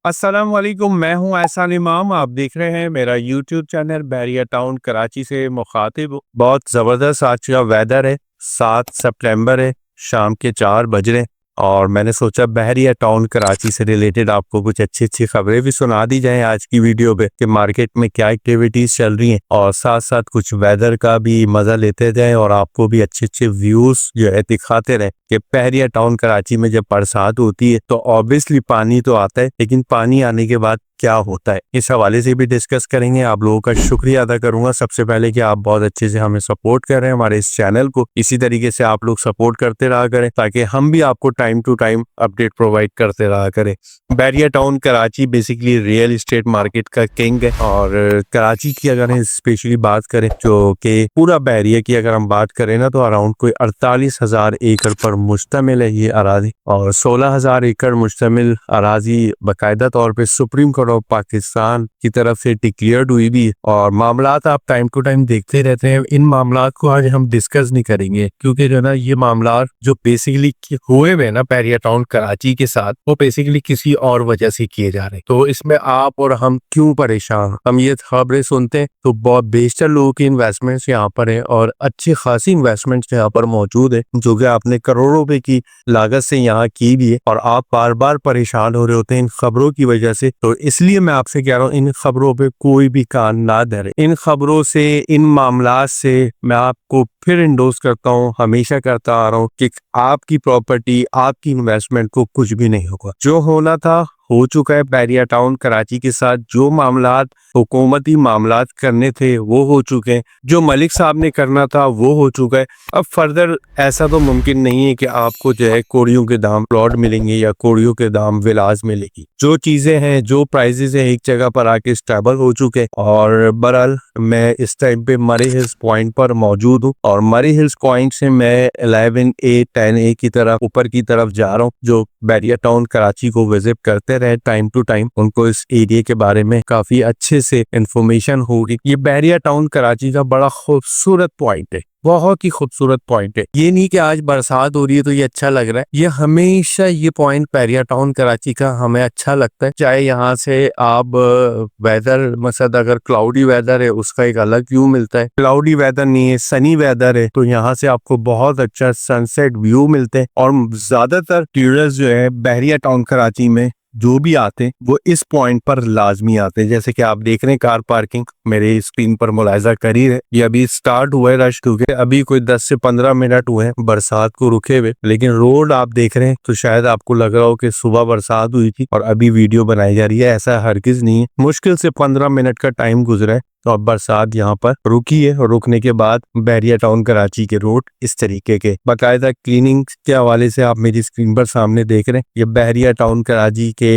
अस्सलाम वालेकुम, मैं हूं एहसान इमाम। आप देख रहे हैं मेरा यूट्यूब चैनल बहरिया टाउन कराची से मुखातिब हूं। बहुत ज़बरदस्त आज का वेदर है। 7 सितंबर है, शाम के 4 बज रहे हैं और मैंने सोचा बहरिया टाउन कराची से रिलेटेड आपको कुछ अच्छी अच्छी खबरें भी सुना दी जाएं आज की वीडियो पे कि मार्केट में क्या एक्टिविटीज़ चल रही हैं और साथ साथ कुछ वेदर का भी मज़ा लेते जाएं और आपको भी अच्छे अच्छे व्यूज़ जो है दिखाते रहें कि बहरिया टाउन कराची में जब बरसात होती है तो ऑब्वियसली पानी तो आता है, लेकिन पानी आने के बाद क्या होता है इस हवाले से भी डिस्कस करेंगे। आप लोगों का शुक्रिया अदा करूंगा सबसे पहले कि आप बहुत अच्छे से हमें सपोर्ट कर रहे हैं हमारे इस चैनल को। इसी तरीके से आप लोग सपोर्ट करते रहा करें ताकि हम भी आपको time to time update provide करते रहा करें। Bahria town Karachi basically real estate market का किंग है और कराची की अगर हम स्पेशली बात करें जो कि पूरा बहरिया की अगर हम बात करें ना तो अराउंड कोई 48,000 एकड़ पर मुश्तमिल है ये अराजी और 16,000 एकड़ मुश्तमिल अराजी बाकायदा तौर पे सुप्रीम कोर्ट ऑफ पाकिस्तान की तरफ से डिक्लेयर्ड हुई भी है और मामलात आप टाइम टू टाइम देखते रहते हैं। इन मामलात को आज हम डिस्कस नहीं करेंगे क्योंकि जो ना ये मामलात जो बेसिकली हुए हुए ना बहरिया टाउन कराची के साथ वो बेसिकली किसी और वजह से किए जा रहे हैं। तो इसमें आप और हम क्यों परेशान, हम ये खबरें सुनते हैं तो बहुत बेशतर लोगों की इन्वेस्टमेंट्स यहाँ पर है और अच्छी खासी इन्वेस्टमेंट्स यहाँ पर मौजूद है जो कि आपने करोड़ों रुपए की लागत से यहाँ की भी है और आप बार बार परेशान हो रहे होते हैं इन खबरों की वजह से। तो इसलिए मैं आपसे कह रहा हूँ इन खबरों पे कोई भी कान ना धरे। इन खबरों से, इन मामलात से मैं आपको फिर इंडोर्स करता हूँ, हमेशा करता आ रहा हूँ कि आपकी प्रॉपर्टी, आपकी इन्वेस्टमेंट को कुछ भी नहीं होगा। जो होना था हो चुका है बहरिया टाउन कराची के साथ। जो मामलात हुकूमती मामलात करने थे वो हो चुके हैं, जो मलिक साहब ने करना था वो हो चुका है। अब फर्दर ऐसा तो मुमकिन नहीं है कि आपको जो है कोड़ियों के दाम प्लॉट मिलेंगे या कोड़ियों के दाम विलाज मिलेगी। जो चीजें हैं, जो प्राइजेस हैं एक जगह पर आके स्टेबल हो चुके हैं। और बहरहाल मैं इस टाइम पे मरी हिल्स पॉइंट पर मौजूद हूँ और मरी हिल्स पॉइंट से मैं 11A 10A की तरफ ऊपर की तरफ जा रहा हूँ। जो बहरिया टाउन कराची को विजिट करते रहे टाइम टू टाइम उनको इस एरिया के बारे में काफी अच्छे से इंफॉर्मेशन होगी। ये बहरिया टाउन कराची का बड़ा खूबसूरत पॉइंट है, बहुत ही खूबसूरत पॉइंट है। ये नहीं कि आज बरसात हो रही है तो ये अच्छा लग रहा है, ये हमेशा ये पॉइंट बहरिया टाउन कराची का हमें अच्छा लगता है। चाहे यहाँ से आप वेदर मसद अगर क्लाउडी वेदर है उसका एक अलग व्यू मिलता है, क्लाउडी वेदर नहीं है सनी वेदर है तो यहाँ से आपको बहुत अच्छा सनसेट व्यू मिलते हैं। और ज्यादातर टूरिस्ट जो है बहरिया टाउन कराची में जो भी आते हैं वो इस पॉइंट पर लाजमी आते हैं। जैसे कि आप देख रहे हैं कार पार्किंग मेरे स्क्रीन पर मुलाहिजा कर ही है। ये अभी स्टार्ट हुआ है रश क्योंकि अभी कोई 10 से 15 मिनट हुए हैं बरसात को रुके हुए, लेकिन रोड आप देख रहे हैं तो शायद आपको लग रहा हो कि सुबह बरसात हुई थी और अभी वीडियो बनाई जा रही है। ऐसा हरगिज नहीं है, मुश्किल से 15 मिनट का टाइम गुजरा है और बरसात यहाँ पर रुकी है और रुकने के बाद बहरिया टाउन कराची के रोड इस तरीके के बाकायदा क्लीनिंग के हवाले से आप मेरी स्क्रीन पर सामने देख रहे हैं। ये बहरिया टाउन कराची के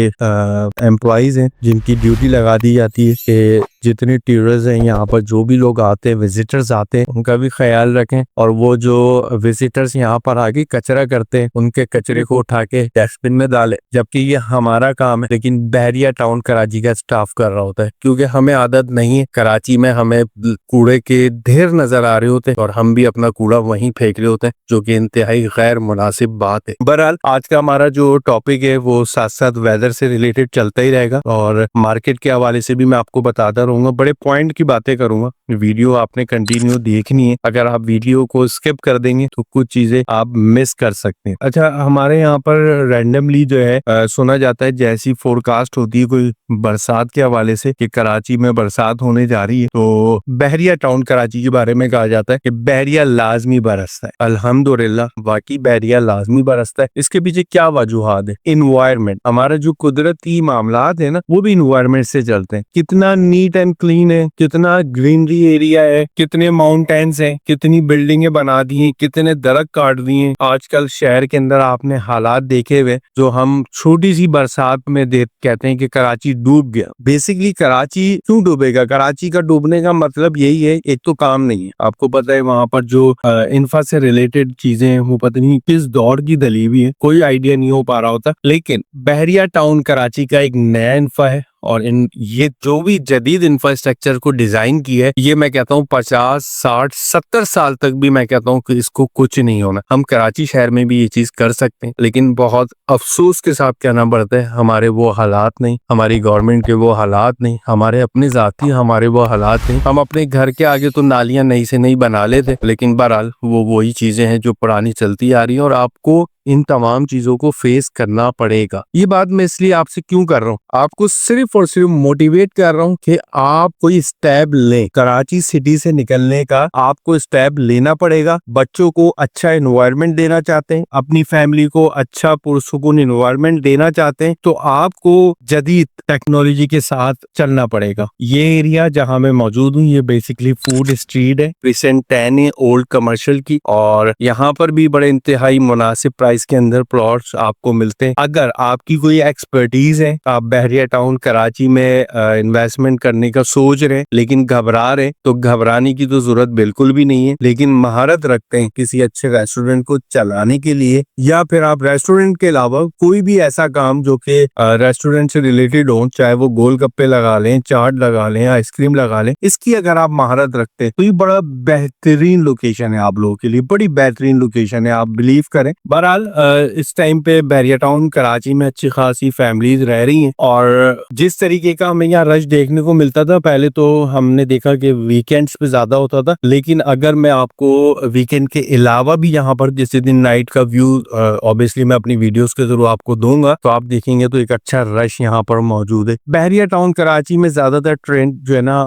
एम्प्लॉइज हैं जिनकी ड्यूटी लगा दी जाती है कि जितने टूरिस्ट हैं यहाँ पर, जो भी लोग आते हैं, विजिटर्स आते हैं, उनका भी ख्याल रखें और वो जो विजिटर्स यहाँ पर आके कचरा करते हैं उनके कचरे को उठा के डस्टबिन में डालें। जबकि ये हमारा काम है लेकिन बहरिया टाउन कराची का स्टाफ कर रहा होता है क्योंकि हमें आदत नहीं है। कराची में हमें कूड़े के ढेर नजर आ रहे होते हैं और हम भी अपना कूड़ा वहीं फेंक रहे होते हैं जो कि इंतहाई गैर मुनासिब बात है। बहरहाल आज का हमारा जो टॉपिक है वो साथ साथ वेदर से रिलेटेड चलता ही रहेगा और मार्केट के हवाले से भी मैं आपको बताता रहूंगा। बड़े पॉइंट की बातें करूंगा। वीडियो आपने कंटिन्यू देखनी है, अगर आप वीडियो को स्किप कर देंगे तो कुछ चीजें आप मिस कर सकते हैं। अच्छा, हमारे यहाँ पर रैंडमली जो है सुना जाता है जैसी फोरकास्ट होती है कोई बरसात के हवाले से कि कराची में बरसात होने जा रही है तो बहरिया टाउन कराची के बारे में कहा जाता है कि बहरिया लाजमी बरसता है। अल्हम्दुलिल्लाह वाकई बहरिया लाजमी बरसता है। इसके पीछे क्या वजूहात है? इन्वायरमेंट, हमारा जो कुदरती मामलात है ना वो भी इन्वायरमेंट से चलते हैं। कितना नीट एंड क्लीन है, कितना ग्रीनरी एरिया है, कितने माउंटेन्स हैं, कितनी बिल्डिंगें बना दी हैं, कितने दरख्त काट दिए। आजकल शहर के अंदर आपने हालात देखे हुए जो हम छोटी सी बरसात में कहते हैं कि कराची डूब गया। बेसिकली कराची क्यों डूबेगा? कराची का डूबने का मतलब यही है, एक तो काम नहीं है, आपको पता है वहां पर जो इंफ्रा से रिलेटेड चीजें हैं वो पता नहीं किस दौर की दली हुई है, कोई आइडिया नहीं हो पा रहा होता। लेकिन बहरिया टाउन कराची का एक नया इंफ्रा है और इन ये जो भी जदीद इंफ्रास्ट्रक्चर को डिजाइन किया है, ये मैं कहता हूँ 50, 60, 70 साल तक भी मैं कहता हूँ कि इसको कुछ नहीं होना। हम कराची शहर में भी ये चीज कर सकते हैं, लेकिन बहुत अफसोस के साथ कहना पड़ता है हमारे वो हालात नहीं, हमारी गवर्नमेंट के वो हालात नहीं, हमारे अपने जाती हमारे वो हालात नहीं। हम अपने घर के आगे तो नालियां नई से नई बना लेते, लेकिन बहरहाल वो वही चीजें हैं जो पुरानी चलती आ रही है और आपको इन तमाम चीजों को फेस करना पड़ेगा। ये बात मैं इसलिए आपसे क्यों कर रहा हूँ, आपको सिर्फ और सिर्फ मोटिवेट कर रहा हूँ कि आप कोई स्टेप लें। कराची सिटी से निकलने का आपको स्टेप लेना पड़ेगा। बच्चों को अच्छा एनवायरनमेंट देना चाहते हैं, अपनी फैमिली को अच्छा पुरसुकून एनवायरनमेंट देना चाहते हैं, तो आपको जदीद टेक्नोलॉजी के साथ चलना पड़ेगा। ये एरिया जहाँ मैं मौजूद हूँ ये बेसिकली फूड स्ट्रीट है, रिसेंट 10 है ओल्ड कमर्शियल की, और यहाँ पर भी बड़े इंतहाई मुनासिब प्राइस के अंदर प्लॉट्स आपको मिलते हैं। अगर आपकी कोई एक्सपर्टीज है, आप बहरिया टाउन कराची में इन्वेस्टमेंट करने का सोच रहे हैं लेकिन घबरा रहे, तो घबराने की तो जरूरत बिल्कुल भी नहीं है। लेकिन महारत रखते हैं किसी अच्छे रेस्टोरेंट को चलाने के लिए, या फिर आप रेस्टोरेंट के अलावा कोई भी ऐसा काम जो कि रेस्टोरेंट से रिलेटेड हो, चाहे वो गोलगप्पे लगा लें, चाट लगा लें, आइसक्रीम लगा लें, इसकी अगर आप महारत रखते हैं तो ये बड़ा बेहतरीन लोकेशन है आप लोगों के लिए, बड़ी बेहतरीन लोकेशन है, आप बिलीव करें। बहरहाल इस टाइम पे बहरिया टाउन कराची में अच्छी खासी फैमिलीज रह रही हैं, और जिस तरीके का हमें यहाँ रश देखने को मिलता था पहले, तो हमने देखा कि वीकेंड्स पे ज्यादा होता था, लेकिन अगर मैं आपको वीकेंड के अलावा भी यहाँ पर जैसे दिन नाइट का व्यू ऑब्वियसली मैं अपनी वीडियोस के थ्रू आपको दूंगा, तो आप देखेंगे तो एक अच्छा रश यहाँ पर मौजूद है। बहरिया टाउन कराची में ज्यादातर ट्रेंड जो है ना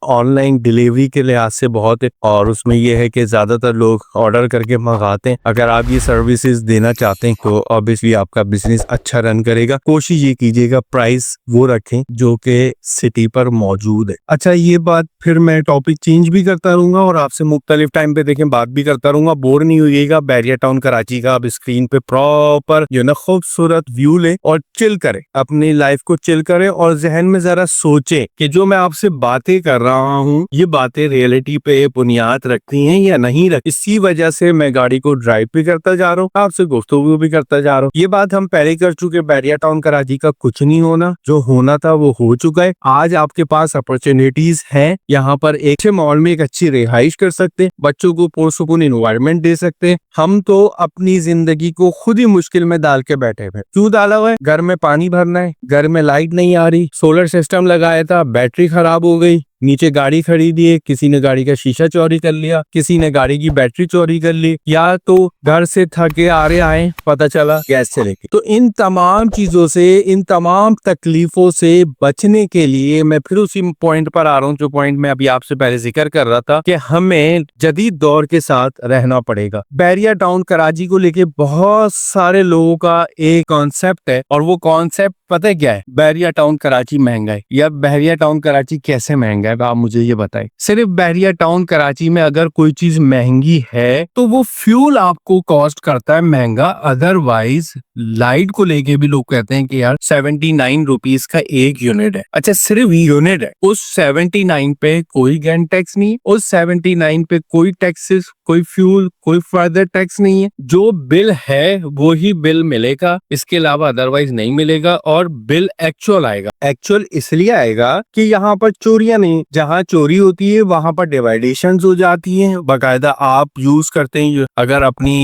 ऑनलाइन डिलीवरी के लिहाज से बहुत है, और उसमें यह है कि ज्यादातर लोग ऑर्डर करके मंगाते हैं। अगर आप ये सर्विसेज देना चाहते हैं तो ऑब्वियसली आपका बिजनेस अच्छा रन करेगा। कोशिश ये कीजिएगा प्राइस वो रखें जो कि सिटी पर मौजूद है। अच्छा, ये बात फिर मैं टॉपिक चेंज भी करता रहूंगा और आपसे मुख्तलिफ टाइम पे देखें बात भी करता रहूंगा, बोर नहीं होइएगा। बहरिया टाउन कराची का आप स्क्रीन पे प्रॉपर जो ना खूबसूरत व्यू ले और चिल करें, अपनी लाइफ को चिल करें और जहन में जरा सोचें कि जो मैं आपसे बातें कर रहा हूँ ये बातें रियलिटी पे बुनियाद रखती हैं या नहीं रखती। इसी वजह से मैं गाड़ी को ड्राइव भी करता जा रहा हूँ, आपसे गुफ्तगू भी करता जा रहा हूँ। ये बात हम पहले कर चुके, बहरिया टाउन कराची का कुछ नहीं होना, जो होना था वो हो चुका है। आज आपके पास अपॉर्चुनिटीज हैं, यहाँ पर एक अच्छे मॉल में एक अच्छी रिहाइश कर सकते हैं, बच्चों को पुरसुकून एनवायरनमेंट दे सकते हैं। हम तो अपनी जिंदगी को खुद ही मुश्किल में डाल के बैठे हुए। क्यों डाला हुआ है? घर में पानी भरना है, घर में लाइट नहीं आ रही, सोलर सिस्टम लगाया था, बैटरी खराब हो गई, नीचे गाड़ी खरीदी है, किसी ने गाड़ी का शीशा चोरी कर लिया, किसी ने गाड़ी की बैटरी चोरी कर ली, या तो घर से थके आ रहे आए पता चला गैस चले गई। तो इन तमाम चीजों से, इन तमाम तकलीफों से बचने के लिए मैं फिर उसी पॉइंट पर आ रहा हूँ जो पॉइंट मैं अभी आपसे पहले जिक्र कर रहा था कि हमें जदीद दौर के साथ रहना पड़ेगा। बहरिया टाउन कराची को लेके बहुत सारे लोगों का एक कॉन्सेप्ट है, और वो कॉन्सेप्ट पता है क्या है? बहरिया टाउन कराची महंगा है, या बहरिया टाउन कराची कैसे महंगा है? आप मुझे ये बताएं। सिर्फ बहरिया टाउन कराची में अगर कोई चीज महंगी है तो वो फ्यूल आपको कॉस्ट करता है महंगा, अदरवाइज लाइट को लेके भी लोग कहते हैं कि यार 79 रुपीज का एक यूनिट है। अच्छा, सिर्फ यूनिट है, उस 79 पे कोई गैन टैक्स नहीं, उस 79 पे कोई टैक्सेस, कोई फ्यूल, कोई फर्दर टैक्स नहीं है। जो बिल है वो ही बिल मिलेगा, इसके अलावा अदरवाइज नहीं मिलेगा, और बिल एक्चुअल आएगा। एक्चुअल इसलिए आएगा कि यहाँ पर चोरियां नहीं, जहाँ चोरी होती है वहां पर डिवाइडेशन हो जाती है। बाकायदा आप यूज करते हैं, अगर अपनी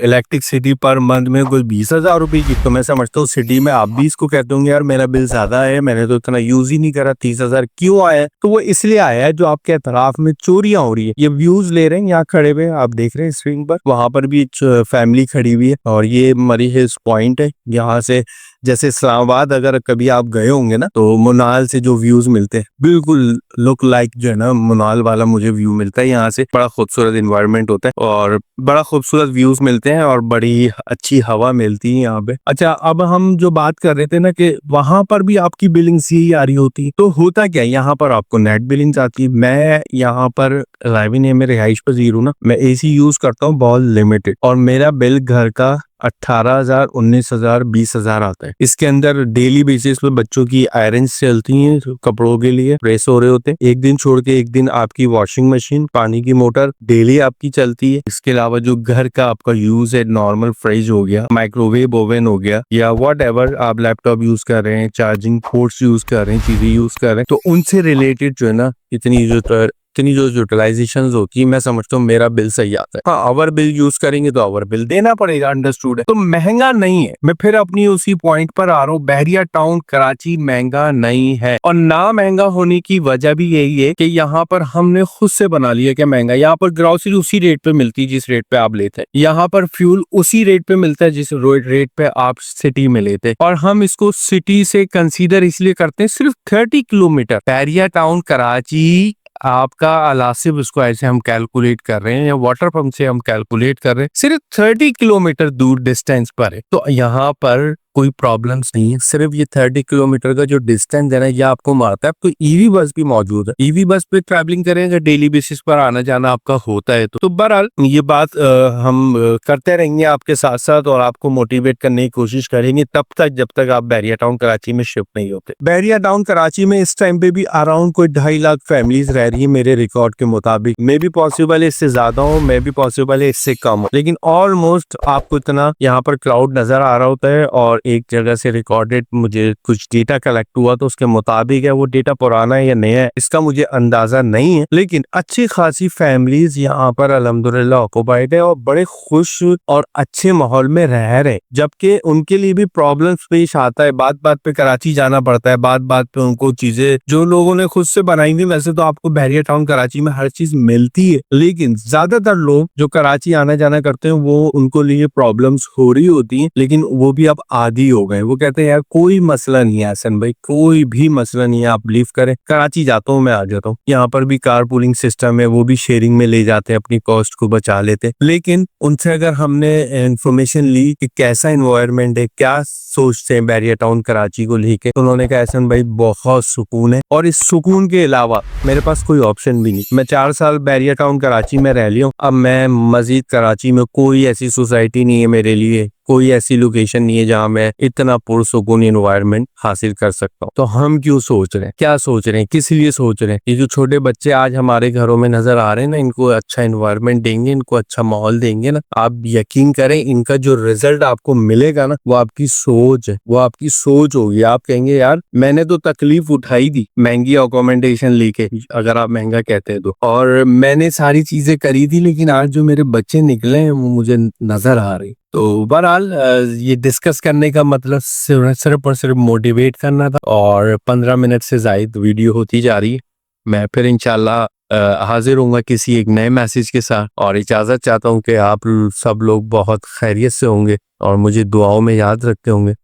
इलेक्ट्रिसिटी पर मंथ में कोई 20,000 रुपए की, तो मैं समझता हूँ सिटी में आप भी इसको कहते होंगे यार मेरा बिल ज्यादा है, मैंने तो इतना यूज ही नहीं करा, 30,000 क्यों आया है? तो वो इसलिए आया है जो आपके अतराफ में चोरियां हो रही है। ये व्यूज ले रहे हैं, यहाँ खड़े हुए आप देख रहे हैं स्क्रीन पर, वहां पर भी फैमिली खड़ी हुई है, और ये मरी हिल्स पॉइंट है। यहाँ से जैसे इस्लामाबाद अगर कभी आप गए होंगे ना, तो मुनाल से जो व्यूज मिलते हैं बिल्कुल लुक लाइक जो है ना मुनाल वाला मुझे व्यू मिलता है। यहाँ से बड़ा खूबसूरत एनवायरनमेंट होता है और बड़ा खूबसूरत व्यूज मिलते हैं और बड़ी अच्छी हवा मिलती है यहाँ पे। अच्छा, अब हम जो बात कर रहे थे ना कि वहां पर भी आपकी बिलिंग्स यही आ रही होती है, तो होता क्या है, यहाँ पर आपको नेट बिलिंग्स आती है। मैं यहाँ पर रायवीन में रिहाइश पजीर हूँ ना, मैं AC यूज करता हूँ बहुत लिमिटेड, और मेरा बिल घर का 18,000, 19,000, 20,000 आता है। इसके अंदर डेली बेसिस पे बच्चों की आयरन्स चलती हैं, कपड़ों के लिए प्रेस हो रहे होते हैं। एक दिन छोड़ के एक दिन आपकी वॉशिंग मशीन, पानी की मोटर डेली आपकी चलती है। इसके अलावा जो घर का आपका यूज है, नॉर्मल फ्रिज हो गया, माइक्रोवेव ओवन हो गया, या वट एवर आप लैपटॉप यूज कर रहे हैं, चार्जिंग पोर्ट्स यूज कर रहे हैं, चीजें यूज कर रहे हैं, तो उनसे रिलेटेड जो है ना इतनी जो यूटिलाइजेशन होती है, मैं समझता हूँ मेरा बिल सही आता है। हाँ, आवर बिल यूज करेंगे तो आवर बिल देना पड़ेगा, अंडरस्टूड है। तो महंगा नहीं है। मैं फिर अपनी उसी पॉइंट पर आ रहा हूँ, बहरिया टाउन कराची महंगा नहीं है। और ना महंगा होने की वजह भी यही है कि यहाँ पर हमने खुद से बना लिया कि महंगा। यहाँ पर ग्रोसरी उसी रेट पे मिलती है जिस रेट पे आप लेते हैं, यहाँ पर फ्यूल उसी रेट पे मिलता है जिस रेट पे आप सिटी में लेते हैं। और हम इसको सिटी से कंसीडर इसलिए करते हैं, सिर्फ 30 किलोमीटर बहरिया टाउन कराची आपका अलासिब, उसको ऐसे हम कैलकुलेट कर रहे हैं या वाटर पंप से हम कैलकुलेट कर रहे हैं, सिर्फ 30 किलोमीटर दूर डिस्टेंस पर है। तो यहाँ पर कोई प्रॉब्लम्स नहीं है। सिर्फ ये 30 किलोमीटर का जो डिस्टेंस है ना, ये आपको मारता है। आपको ईवी बस भी मौजूद है। ईवी बस पे ट्रैवलिंग करेंगे, डेली बेसिस पर आना जाना आपका होता है। तो बहरहाल ये बात हम करते रहेंगे आपके साथ साथ, और आपको मोटिवेट करने की कोशिश करेंगे तब तक जब तक आप बहरिया टाउन कराची में शिफ्ट नहीं होते। बहरिया टाउन कराची में इस टाइम पे भी अराउंड कोई 2.5 लाख फैमिलीज रह रही है मेरे रिकॉर्ड के मुताबिक। मे भी पॉसिबल है इससे ज्यादा हो, मे भी पॉसिबल है इससे कम हो, लेकिन ऑलमोस्ट आपको इतना यहाँ पर क्राउड नजर आ रहा होता है। और एक जगह से रिकॉर्डेड मुझे कुछ डेटा कलेक्ट हुआ, तो उसके मुताबिक है, वो डेटा पुराना है या नया है इसका मुझे अंदाजा नहीं है, लेकिन अच्छी खासी फैमिलीज यहाँ पर अल्हम्दुलिल्लाह ऑक्युपाइड है और बड़े खुश और अच्छे माहौल में रह रहे। जबकि उनके लिए भी प्रॉब्लम्स पेश आता है, बात बात पे कराची जाना पड़ता है, बात बात पे उनको चीजें जो लोगों ने खुद से बनाई थी। वैसे तो आपको बहरिया टाउन कराची में हर चीज मिलती है, लेकिन ज्यादातर लोग जो कराची आना जाना करते हैं वो उनको लिए प्रॉब्लम्स हो रही होती है, लेकिन वो भी अब आदी हो गए। वो कहते हैं यार कोई मसला नहीं है हसन भाई, कोई भी मसला नहीं है, आप बिलीव करें, कराची जाता हूँ मैं, आ जाता हूँ। यहाँ पर भी कार पूलिंग सिस्टम है, वो भी शेयरिंग में ले जाते हैं, अपनी कॉस्ट को बचा लेते हैं। लेकिन उनसे अगर हमने इंफॉर्मेशन ली कि कैसा एनवायरनमेंट है, क्या सोचते हैं बहरिया टाउन कराची को लेके, तो उन्होंने कहा हसन भाई बहुत सुकून है, और इस सुकून के अलावा मेरे पास कोई ऑप्शन भी नहीं। मैं 4 साल बहरिया टाउन कराची में रह लिया हूँ। अब मैं मजीद कराची में कोई ऐसी सोसाइटी नहीं है मेरे लिए, कोई ऐसी लोकेशन नहीं है जहां मैं इतना पुरसुकून एनवायरनमेंट हासिल कर सकता हूँ। तो हम क्यों सोच रहे हैं, क्या सोच रहे हैं, किस लिए सोच रहे हैं? ये जो छोटे बच्चे आज हमारे घरों में नजर आ रहे हैं ना, इनको अच्छा एनवायरनमेंट देंगे, इनको अच्छा माहौल देंगे ना, आप यकीन करें इनका जो रिजल्ट आपको मिलेगा ना, वो आपकी सोच है, वो आपकी सोच होगी। आप कहेंगे यार मैंने तो तकलीफ उठाई थी महंगी अकोमोडेशन लेके, अगर आप महंगा कहते हैं तो, और मैंने सारी चीजें करी थी, लेकिन आज जो मेरे बच्चे निकले हैं वो मुझे नजर आ रही। तो बहरहाल ये डिस्कस करने का मतलब सिर्फ और सिर्फ मोटिवेट करना था, और 15 मिनट से ज्यादा वीडियो होती जा रही है। मैं फिर इंशाल्लाह हाजिर होऊंगा किसी एक नए मैसेज के साथ, और इजाजत चाहता हूँ कि आप सब लोग बहुत खैरियत से होंगे और मुझे दुआओं में याद रखते होंगे।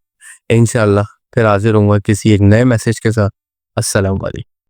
इंशाल्लाह फिर हाजिर होऊंगा किसी एक नए मैसेज के साथ। अस्सलाम वालेकुम।